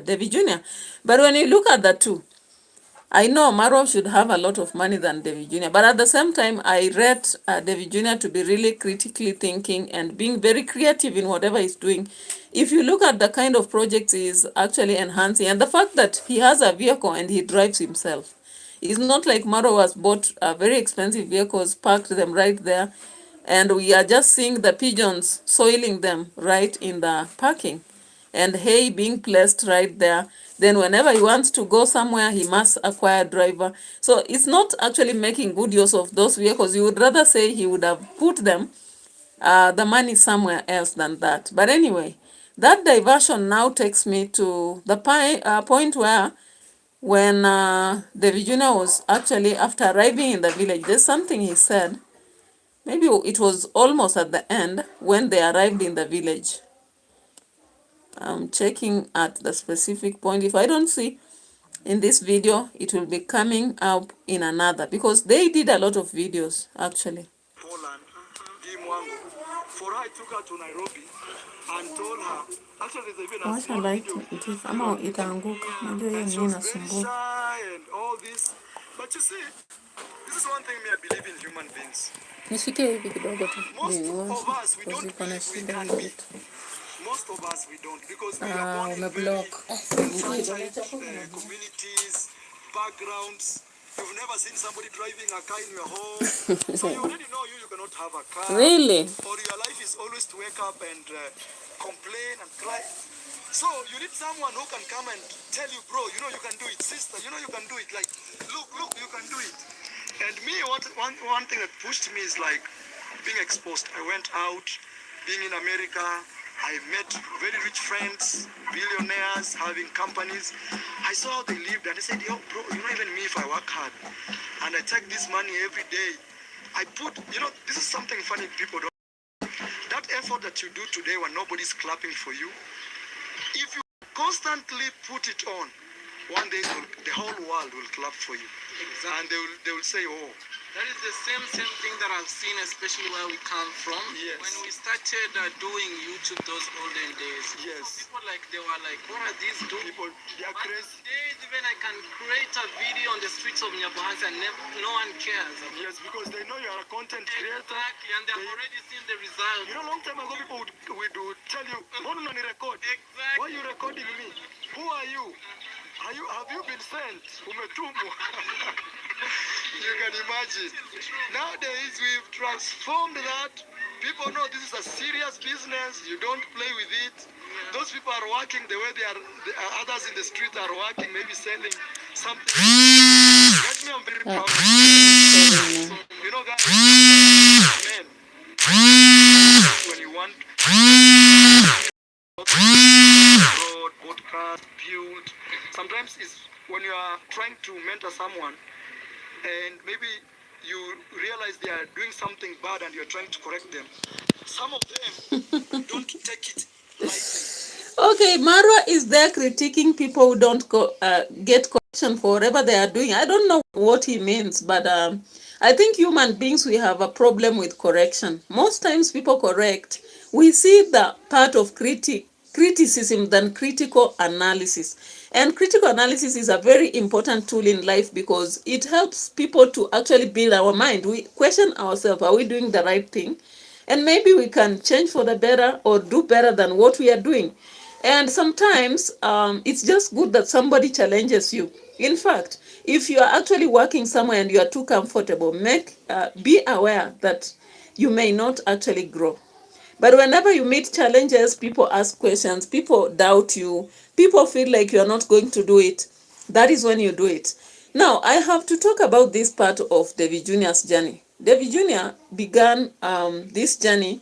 David Jr. But when you look at the two, I know Marwa should have a lot of money than David Jr. But at the same time, I rate David Jr. to be really critically thinking and being very creative in whatever he's doing. If you look at the kind of projects he's actually enhancing, and the fact that he has a vehicle and he drives himself. It's not like Marwa has bought very expensive vehicles, parked them right there, and we are just seeing the pigeons soiling them right in the parking, and hay being placed right there. Then whenever he wants to go somewhere, he must acquire a driver. So it's not actually making good use of those vehicles. You would rather say he would have put them, the money somewhere else than that. But anyway, that diversion now takes me to the point where when David Jr. was actually, after arriving in the village, there's something he said. Maybe it was almost at the end when they arrived in the village. I'm checking at the specific point. If I don't see in this video, it will be coming up in another, because they did a lot of videos actually. Poland, for her, I took her to Nairobi and told her, actually there's even a small video. And she was very shy and all this. But you see, this is one thing me, I believe in human beings. Most of us, we don't believe we can be. Most of us, we don't, because we are born in very communities, backgrounds. You've never seen somebody driving a car in your home. So you already know you cannot have a car. Really? Or your life is always to wake up and complain and cry. So you need someone who can come and tell you, bro, you know you can do it. Sister, you know you can do it. Like, look, you can do it. And me, one thing that pushed me is like being exposed. I went out, being in America. I met very rich friends, billionaires, having companies. I saw how they lived and I said, yo, bro, you know, even me, if I work hard and I take this money every day, I put, you know, this is something funny people don't. That effort that you do today when nobody's clapping for you, if you constantly put it on, one day the whole world will clap for you. Exactly. And they will say, oh. That is the same thing that I've seen, especially where we come from. Yes. When we started doing YouTube those olden days. Yes. People they were like, what are these doing? People, they are crazy. Today, even I can create a video on the streets of NYABOHANZE and no one cares. Yes, because they know you are a content creator. Exactly, and they've already seen the results. You know, a long time ago, people would tell you, "What do you record? Exactly. Why are you recording me? Who are you?" Have you been sent? Umetumwa. You can imagine. Nowadays we've transformed that. People know this is a serious business. You don't play with it. Those people are working the way others in the street are working, maybe selling something. Let me, I'm very proud. So, you know, guys, men, when you want road, podcast, build, sometimes it's when you are trying to mentor someone and maybe you realize they are doing something bad and you're trying to correct them. Some of them don't take it lightly. Okay, Marwa is there critiquing people who don't get correction for whatever they are doing. I don't know what he means, but I think human beings, we have a problem with correction. Most times people correct, we see the part of criticism than critical analysis. And critical analysis is a very important tool in life because it helps people to actually build our mind. We question ourselves, are we doing the right thing? And maybe we can change for the better or do better than what we are doing. And sometimes it's just good that somebody challenges you. In fact, if you are actually working somewhere and you are too comfortable, be aware that you may not actually grow. But whenever you meet challenges, people ask questions, people doubt you, people feel like you are not going to do it. That is when you do it. Now, I have to talk about this part of Davy Jr.'s journey. Davy Jr. began this journey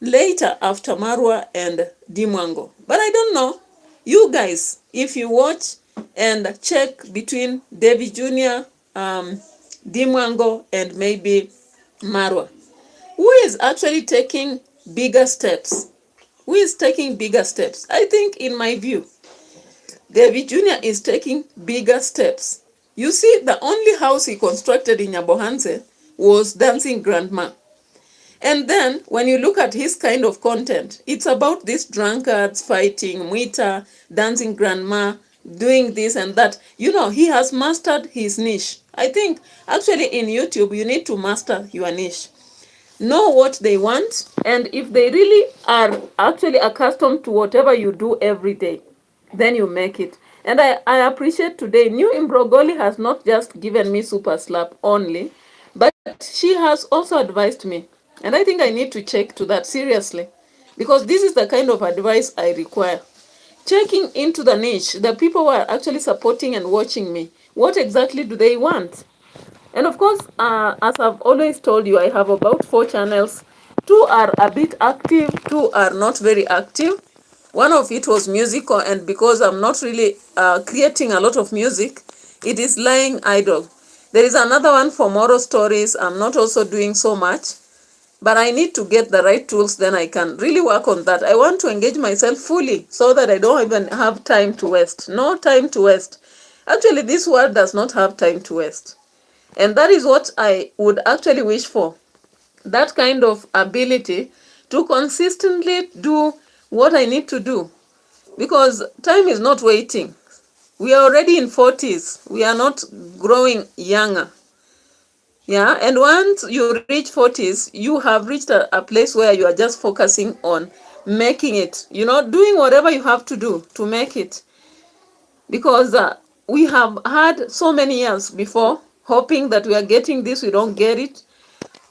later after Marwa and Dimwango. But I don't know, you guys, if you watch and check between Davy Jr., Dimwango, and maybe Marwa, who is actually taking bigger steps? Who is taking bigger steps? I think, in my view, Davy Jr. is taking bigger steps. You see, the only house he constructed in NYABOHANZE was Dancing Grandma. And then, when you look at his kind of content, it's about these drunkards fighting, Mwita, Dancing Grandma, doing this and that. You know, he has mastered his niche. I think, actually, in YouTube, you need to master your niche. Know what they want, and if they really are actually accustomed to whatever you do every day, then you make it. And I appreciate today, New Imbrogoli has not just given me super slap only, but she has also advised me. And I think I need to check to that seriously, because this is the kind of advice I require. Checking into the niche, the people who are actually supporting and watching me, what exactly do they want? And of course, as I've always told you, I have about 4 channels. 2 are a bit active, 2 are not very active. One of it was musical, and because I'm not really creating a lot of music, it is lying idle. There is another one for moral stories. I'm not also doing so much, but I need to get the right tools, then I can really work on that. I want to engage myself fully so that I don't even have time to waste. No time to waste. Actually, this world does not have time to waste. And that is what I would actually wish for. That kind of ability to consistently do what I need to do. Because time is not waiting. We are already in 40s. We are not growing younger. Yeah, and once you reach 40s, you have reached a place where you are just focusing on making it. You know, doing whatever you have to do to make it. Because we have had so many years before, hoping that we are getting this, we don't get it.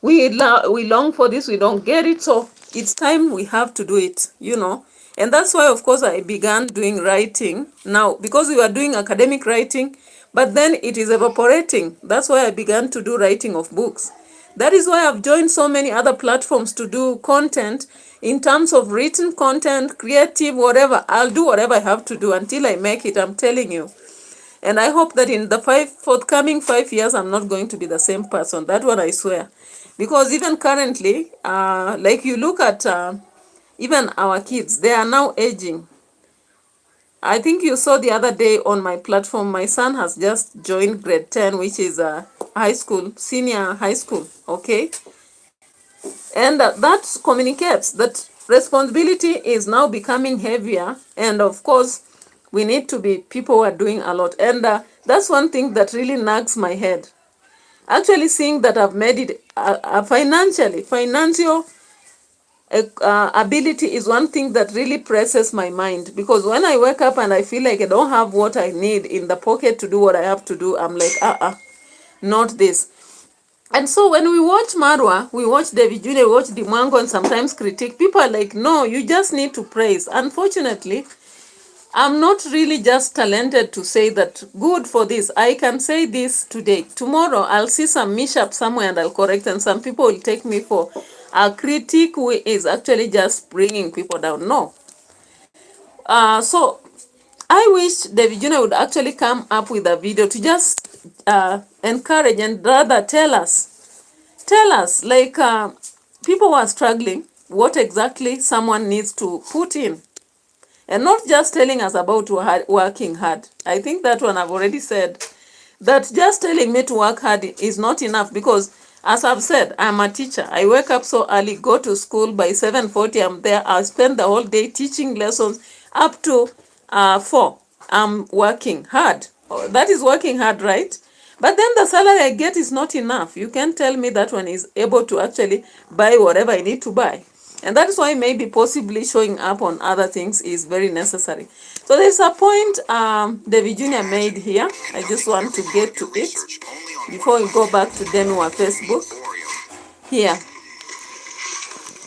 We long for this, we don't get it. So it's time we have to do it, you know. And that's why, of course, I began doing writing. Now, because we were doing academic writing, but then it is evaporating. That's why I began to do writing of books. That is why I've joined so many other platforms to do content in terms of written content, creative, whatever. I'll do whatever I have to do until I make it, I'm telling you. And I hope that in the forthcoming 5 years, I'm not going to be the same person. That one I swear. Because even currently, like you look at even our kids, they are now aging. I think you saw the other day on my platform, my son has just joined grade 10, which is high school, senior high school, okay? And that communicates that responsibility is now becoming heavier. And of course, we need to be people who are doing a lot. And that's one thing that really nags my head. Actually seeing that I've made it financial ability is one thing that really presses my mind, because when I wake up and I feel like I don't have what I need in the pocket to do what I have to do, I'm like, not this. And so when we watch Marwa, we watch David Jr., we watch Dimango, and sometimes critique, people are like, no, you just need to praise. Unfortunately, I'm not really just talented to say that good for this. I can say this today. Tomorrow, I'll see some mishap somewhere and I'll correct, and some people will take me for a critic who is actually just bringing people down. No. So I wish David Jr. would actually come up with a video to just encourage and rather tell us, like, people who are struggling, what exactly someone needs to put in. And not just telling us about working hard. I think that one I've already said. That just telling me to work hard is not enough, because, as I've said, I'm a teacher. I wake up so early, go to school by 7:40. I'm there. I spend the whole day teaching lessons up to 4. I'm working hard. Oh, that is working hard, right? But then the salary I get is not enough. You can't tell me that one is able to actually buy whatever I need to buy. And that is why maybe possibly showing up on other things is very necessary. So there's a point David Jr. made here. I just want to get to it before we go back to Demi on Facebook. Here.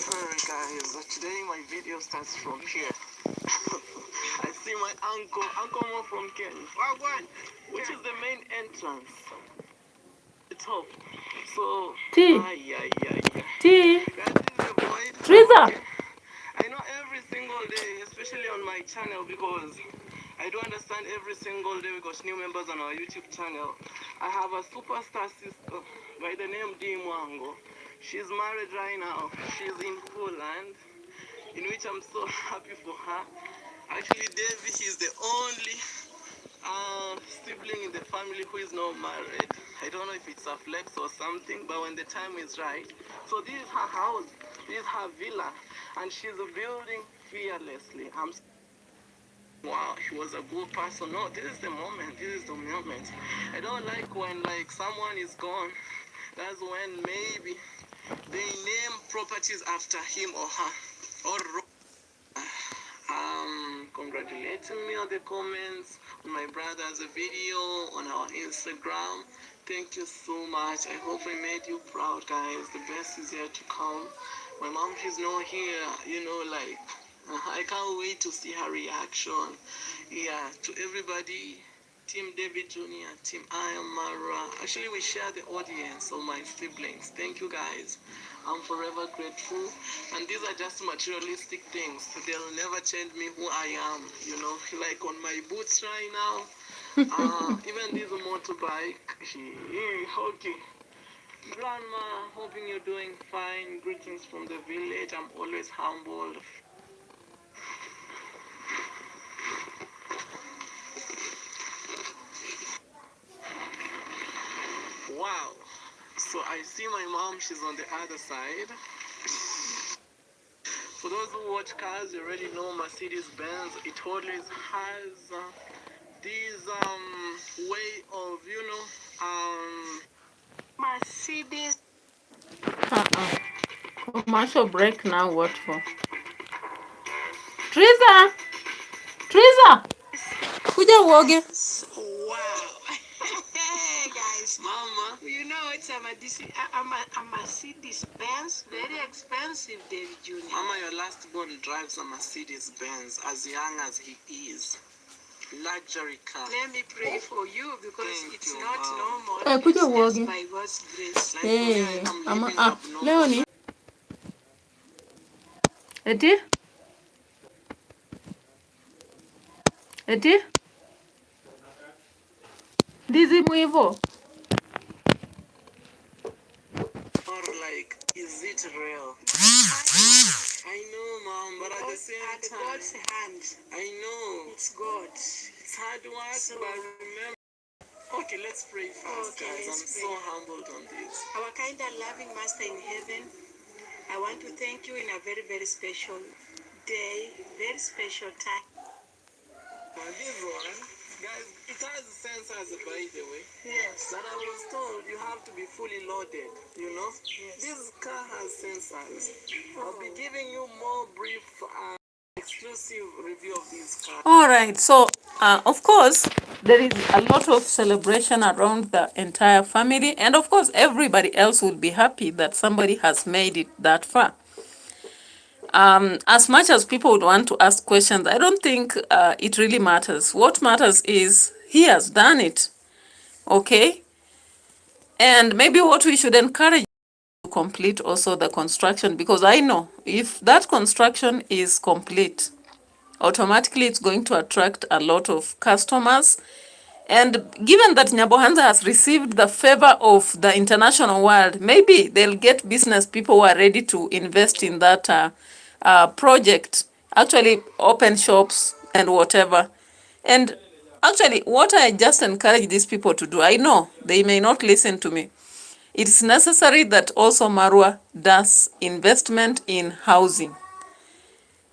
Alright guys, today my video starts from here. I see my Uncle Mo from Kenya, which is the main entrance. The top. So, T. T. Teresa. I know every single day, especially on my channel, because I do understand every single day we got new members on our YouTube channel. I have a superstar sister by the name DEM. She's married right now. She's in Poland, in which I'm so happy for her. Actually, Davy, he's the only sibling in the family who is not married. I don't know if it's a flex or something, but when the time is right. So this is her house, this is her villa, and she's building fearlessly. Wow, she was a good person. No, this is the moment. This is the moment. I don't like when like someone is gone. That's when maybe they name properties after him or her. Or congratulating me on the comments on my brother's video on our Instagram. Thank you so much. I hope I made you proud, guys. The best is yet to come. My mom, she's not here, you know, like I can't wait to see her reaction. Yeah, to everybody, Team David Jr., Team I am Mara. Actually, we share the audience of my siblings. Thank you, guys. I'm forever grateful. And these are just materialistic things. They'll never change me who I am, you know. Like on my boots right now. Even this motorbike. Okay. Grandma, hoping you're doing fine. Greetings from the village. I'm always humbled. Wow. So I see my mom, she's on the other side. For those who watch cars, you already know Mercedes BENZ. It always has this way of, you know, Mercedes. Commercial break now. What for? Teresa. Teresa. Kuja uoge. Wow. Hey guys, Mama. You know it's a Mercedes Benz, very expensive, David Jr. Mama, your last born drives a Mercedes Benz, as young as he is. Luxury car. Let me pray for you because it's not normal. Kuja It's uoge. just by God's grace. Like Hey, I'm living abnormal. leo ni eti ndizi mwivo. Or like, is it real? I know, Mom, but at the same time, God's hand. I know. It's God. It's hard work, so, but remember. Okay, let's pray first, guys. I'm so humbled on this. Our kind and loving Master in heaven, I want to thank you in a very, very special day, very special time. This one. Guys, it has sensors, by the way. Yes. But I was told you have to be fully loaded, you know? Yes. This car has sensors. I'll be giving you more brief exclusive review of this car. All right, so of course, there is a lot of celebration around the entire family, and of course, everybody else will be happy that somebody has made it that far. As much as people would want to ask questions, I don't think it really matters. What matters is he has done it, okay? And maybe what we should encourage to complete also the construction, because I know if that construction is complete, automatically it's going to attract a lot of customers. And given that NYABOHANZE has received the favor of the international world, maybe they'll get business people who are ready to invest in that project, actually open shops and whatever. And actually, what I just encourage these people to do, I know they may not listen to me. It's necessary that also Marwa does investment in housing.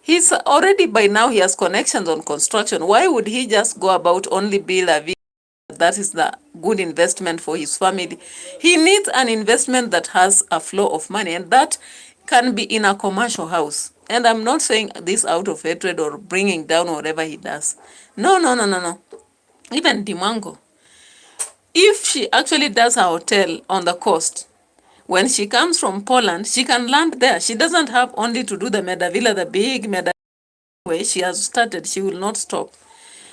He's already, by now, he has connections on construction. Why would he just go about only build a villa? That is the good investment for his family. He needs an investment that has a flow of money, and that can be in a commercial house. And I'm not saying this out of hatred or bringing down whatever he does. No, no, no, no, no. Even Dimango, if she actually does a hotel on the coast, when she comes from Poland, she can land there. She doesn't have only to do the Medavilla, the big Medavilla way. She has started. She will not stop.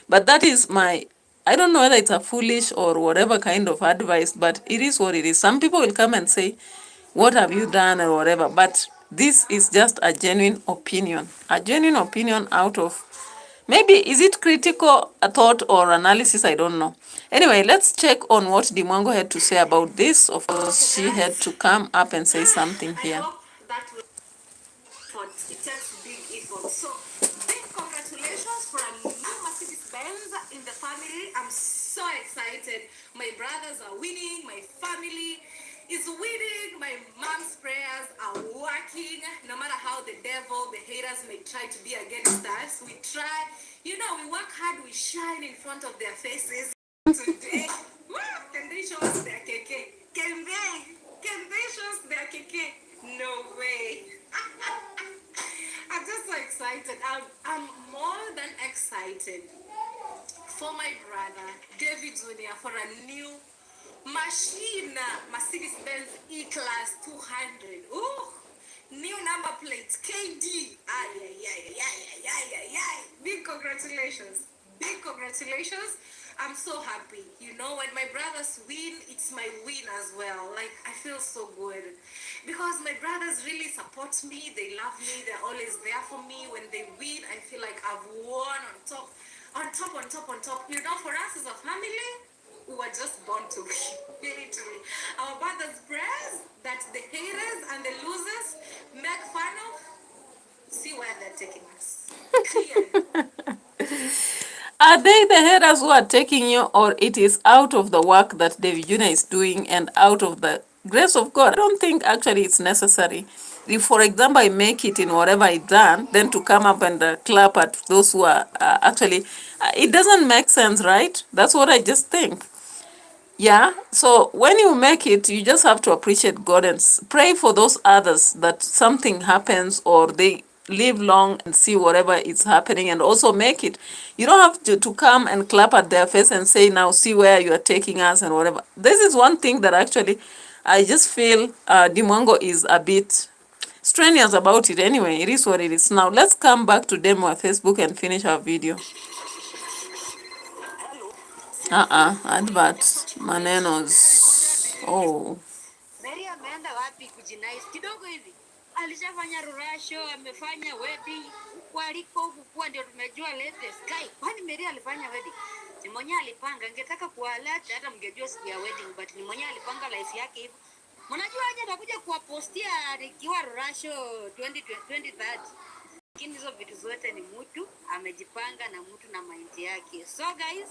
But that is my, I don't know whether it's a foolish or whatever kind of advice, but it is what it is. Some people will come and say, what have you done or whatever, but this is just a genuine opinion. A genuine opinion out of, maybe, is it critical a thought or analysis? I don't know. Anyway, let's check on what Dimongo had to say about this. Of course, she had to come up and say something here. It takes big effort. So, big congratulations for a new Mercedes Benz in the family. I'm so excited. My brothers are winning. My family is winning. My mom's prayers are working. No matter how the devil, the haters may try to be against us, we try. You know, we work hard, we shine in front of their faces. Today, can they show us their keke? Can they show us their keke? No way. I'm just so excited. I'm more than excited for my brother, DAVY JNr, for a new machine, Mercedes BENZ E-Class 200. Ooh, new number plate, KD. Ay, ay, ay, ay, ay, ay, ay, ay. Big congratulations. Big congratulations. I'm so happy. You know, when my brothers win, it's my win as well. Like, I feel so good. Because my brothers really support me. They love me. They're always there for me. When they win, I feel like I've won on top. On top, on top, on top. You know, for us as a family, we were just born to win. Literally. Our brothers' prayers that the haters and the losers make fun of, see where they're taking us. Clearly. Are they the haters who are taking you, or it is out of the work that DAVY JNr is doing and out of the grace of God? I don't think actually it's necessary. If, for example, I make it in whatever I done, then to come up and clap at those who are actually, it doesn't make sense, right? That's what I just think. Yeah, so when you make it, you just have to appreciate God and pray for those others that something happens or they live long and see whatever is happening and also make it. You don't have to come and clap at their face and say, now see where you are taking us and whatever. This is one thing that actually I just feel Dimongo is a bit strenuous about it. Anyway, it is what it is. Now let's come back to demo on Facebook and finish our video. Advert manenos. Oh. Mary ameenda wapi kujinais kidogo hivi? Alishafanya rurasho, amefanya wedding. Waliko huku kuwa ndio tumejua latest. Kai, kwani Mary alifanya wedding? Ni mwenye alipanga. Ningetaka kualert hata mngejua siku ya wedding, but ni mwenye alipanga life yake hivyo. Mnajua aje atakuja kuwapostia ikiwa rurasho 2030. Lakini hizo vitu zote ni mtu amejipanga na mtu na mind yake. So guys,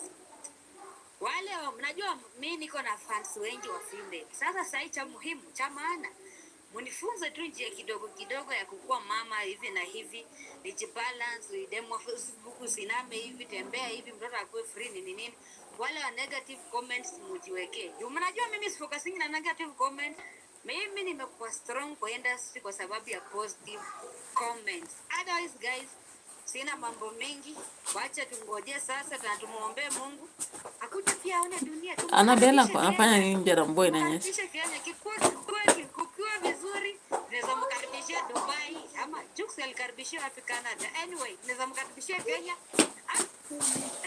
wale mnajua mimi niko na fans wengi wa female. Sasa sai cha muhimu cha maana Munifunze tu njia kidogo kidogo ya kukua mama hivi na hivi, nijibalance, demo Facebook usiname hivi, tembea hivi, mtoto akue free ni nini. Wale wa negative comments mujiweke. Mnajua mimi sifocusing na negative comment. Mimi nimekuwa strong kwa industry kwa sababu ya positive comments. Otherwise guys, sina mambo mengi. Wacha tungoje sasa na tumuombe Mungu. Akuja pia aone dunia. Anabella anafanya nini nje na mvua inanyesha? Kukiwa vizuri, naweza mkaribishia Dubai ama Jux alikaribishia wapi Canada. Anyway, naweza mkaribishia Kenya.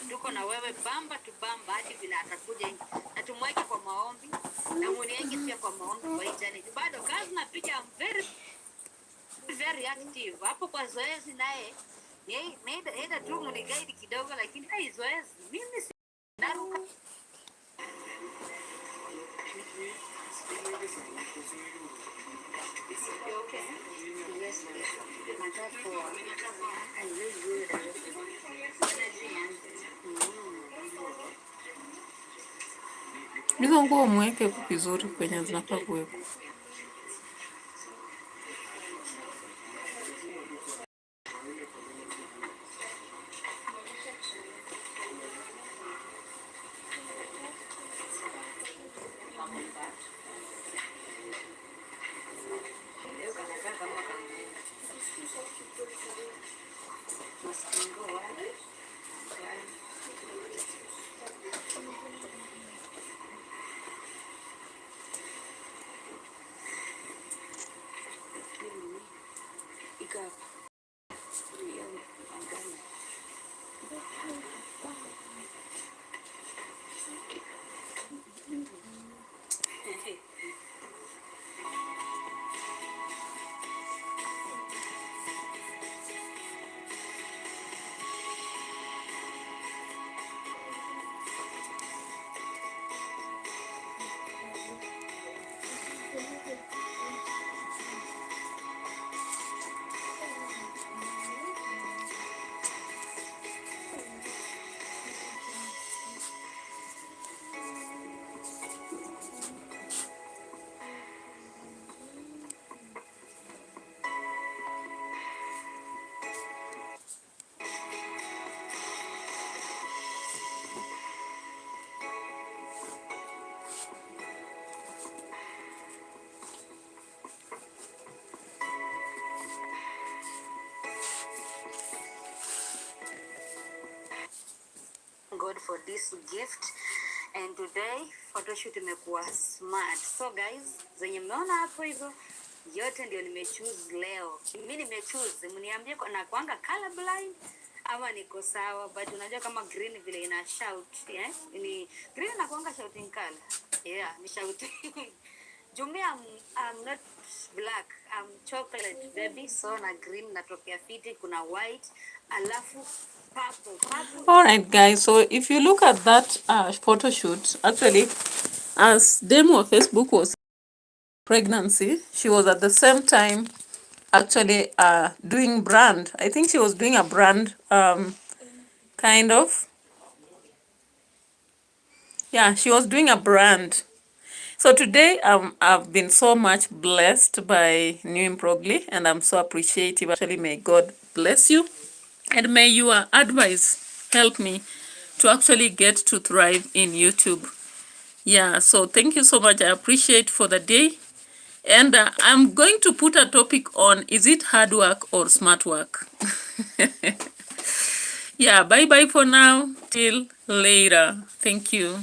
Tuko na wewe bamba tu bamba hadi bila atakuja hivi. Na tumweke kwa maombi na munienge pia kwa maombi kwa internet. Bado kazi napiga, I'm very active. Hapo kwa zoezi naye naenda tu mniguide kidogo, lakini hai zoezi mimi si naruka. Okay. Yes. Hizo nguo mweke vizuri kwenye zinafaa kuwekwa. God for this gift, and today photoshoot imekuwa smart. So guys, zenye mmeona hapo hizo yote ndio nimechoose leo. Mimi nimechoose, mniambie na kwanga color blind ama niko sawa, but unajua kama green vile ina shout, ni green na kwanga shouting color. Yeah, ni shouting. Jumbe, I'm not black, I'm chocolate baby. So na green natokea fiti, kuna white, alafu all right guys, so if you look at that photo shoot, actually as demo of Facebook was pregnancy, she was at the same time actually doing brand. I think she was doing a brand kind of, yeah, she was doing a brand. So today I've been so much blessed by New Improgly, and I'm so appreciative. Actually, may God bless you. And may your advice help me to actually get to thrive in YouTube. Yeah, so thank you so much. I appreciate for the day. And I'm going to put a topic on, is it hard work or smart work? Yeah, bye-bye for now. Till later. Thank you.